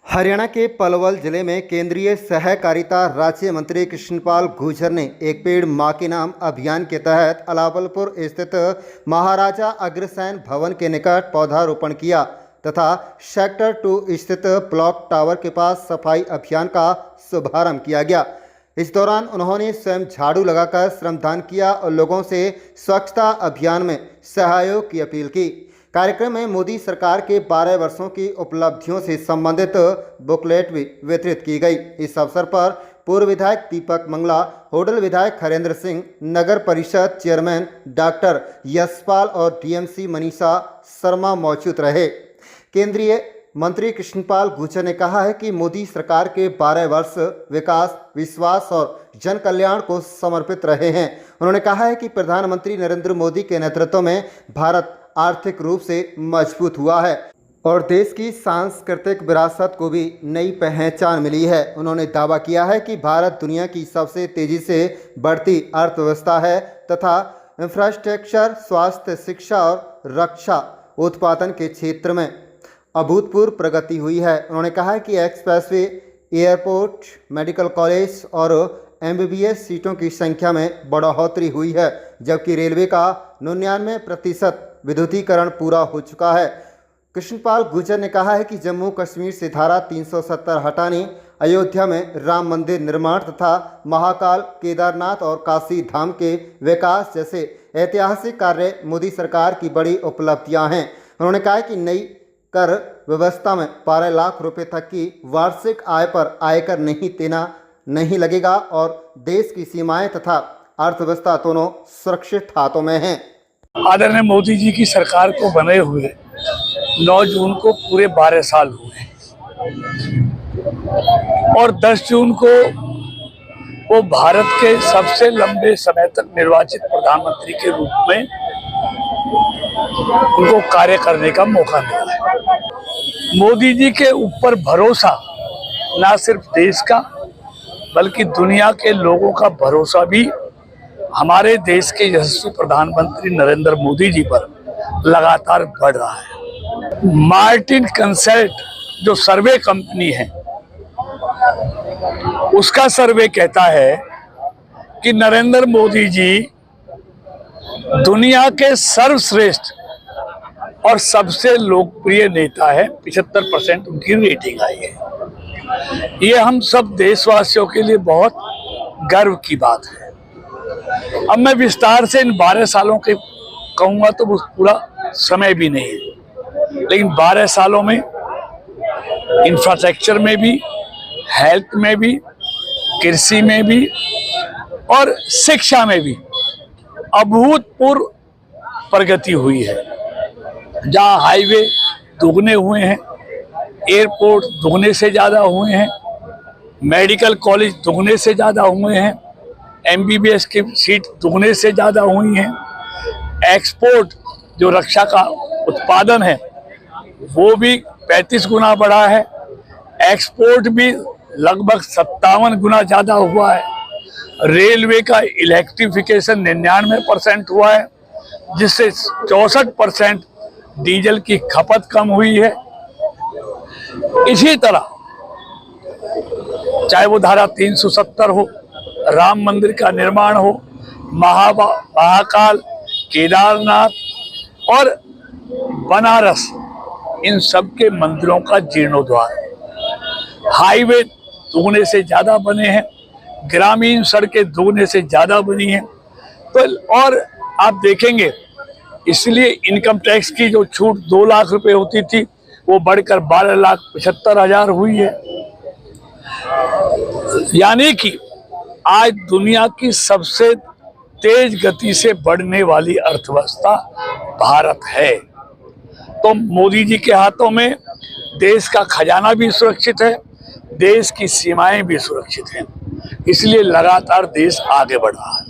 हरियाणा के पलवल जिले में केंद्रीय सहकारिता राज्य मंत्री कृष्णपाल गुर्जर ने एक पेड़ मां के नाम अभियान के तहत अलावलपुर स्थित महाराजा अग्रसेन भवन के निकट पौधारोपण किया तथा सेक्टर 2 स्थित ब्लॉक टावर के पास सफाई अभियान का शुभारंभ किया गया। इस दौरान उन्होंने स्वयं झाड़ू लगाकर श्रमदान किया और लोगों से स्वच्छता अभियान में सहयोग की अपील की। कार्यक्रम में मोदी सरकार के 12 वर्षों की उपलब्धियों से संबंधित बुकलेट भी वितरित की गई। इस अवसर पर पूर्व विधायक दीपक मंगला, होडल विधायक हरेंद्र सिंह, नगर परिषद चेयरमैन डॉक्टर यशपाल और डीएमसी मनीषा शर्मा मौजूद रहे। केंद्रीय मंत्री कृष्णपाल गुर्जर ने कहा है कि मोदी सरकार के 12 वर्ष विकास, विश्वास और जन कल्याण को समर्पित रहे हैं। उन्होंने कहा है कि प्रधानमंत्री नरेंद्र मोदी के नेतृत्व में भारत आर्थिक रूप से मजबूत हुआ है और देश की सांस्कृतिक विरासत को भी नई पहचान मिली है। उन्होंने दावा किया है कि भारत दुनिया की सबसे तेजी से बढ़ती अर्थव्यवस्था है तथा इंफ्रास्ट्रक्चर, स्वास्थ्य, शिक्षा और रक्षा उत्पादन के क्षेत्र में अभूतपूर्व प्रगति हुई है। उन्होंने कहा है कि एक्सप्रेसवे, एयरपोर्ट, मेडिकल कॉलेज और एमबीबीएस सीटों की संख्या में बढ़ोतरी हुई है, जबकि रेलवे का 99% विद्युतीकरण पूरा हो चुका है। कृष्णपाल गुर्जर ने कहा है कि जम्मू कश्मीर से धारा 370 हटाने, अयोध्या में राम मंदिर निर्माण तथा महाकाल, केदारनाथ और काशी धाम के विकास जैसे ऐतिहासिक कार्य मोदी सरकार की बड़ी उपलब्धियां हैं। उन्होंने कहा कि नई कर व्यवस्था में 12 लाख रुपए तक की वार्षिक आय पर आयकर नहीं देना नहीं लगेगा और देश की सीमाएं तथा अर्थव्यवस्था दोनों सुरक्षित हाथों में हैं। आदरणीय मोदी जी की सरकार को बने हुए 9 जून को पूरे 12 साल हुए और 10 जून को वो भारत के सबसे लंबे समय तक निर्वाचित प्रधानमंत्री के रूप में उनको कार्य करने का मौका मिला है। मोदी जी के ऊपर भरोसा ना सिर्फ देश का बल्कि दुनिया के लोगों का भरोसा भी हमारे देश के यशस्वी प्रधानमंत्री नरेंद्र मोदी जी पर लगातार बढ़ रहा है। मार्टिन कंसल्ट जो सर्वे कंपनी है, उसका सर्वे कहता है कि नरेंद्र मोदी जी दुनिया के सर्वश्रेष्ठ और सबसे लोकप्रिय नेता है। 75% उनकी रेटिंग आई है। ये हम सब देशवासियों के लिए बहुत गर्व की बात है। अब मैं विस्तार से इन 12 सालों के कहूँगा तो पूरा समय भी नहीं है, लेकिन 12 सालों में इंफ्रास्ट्रक्चर में भी, हेल्थ में भी, कृषि में भी और शिक्षा में भी अभूतपूर्व प्रगति हुई है। जहाँ हाईवे दुगने हुए हैं, एयरपोर्ट दुगने से ज़्यादा हुए हैं, मेडिकल कॉलेज दुगने से ज़्यादा हुए हैं, एमबीबीएस की सीट दुगने से ज़्यादा हुई हैं, एक्सपोर्ट जो रक्षा का उत्पादन है वो भी 35 गुना बढ़ा है, एक्सपोर्ट भी लगभग 57 गुना ज़्यादा हुआ है। रेलवे का इलेक्ट्रिफिकेशन 99% हुआ है, जिससे 64% डीजल की खपत कम हुई है। इसी तरह चाहे वो धारा 370 हो, राम मंदिर का निर्माण हो, महाकाल, केदारनाथ और बनारस, इन सब के मंदिरों का जीर्णोद्धार, हाईवे दुगने से ज़्यादा बने हैं, ग्रामीण सड़कें दुगने से ज़्यादा बनी हैं। तो और आप देखेंगे, इसलिए इनकम टैक्स की जो छूट 2 लाख रुपए होती थी वो बढ़कर 12,75,000 हुई है। यानी कि आज दुनिया की सबसे तेज गति से बढ़ने वाली अर्थव्यवस्था भारत है। तो मोदी जी के हाथों में देश का खजाना भी सुरक्षित है, देश की सीमाएं भी सुरक्षित हैं, इसलिए लगातार देश आगे बढ़ रहा है।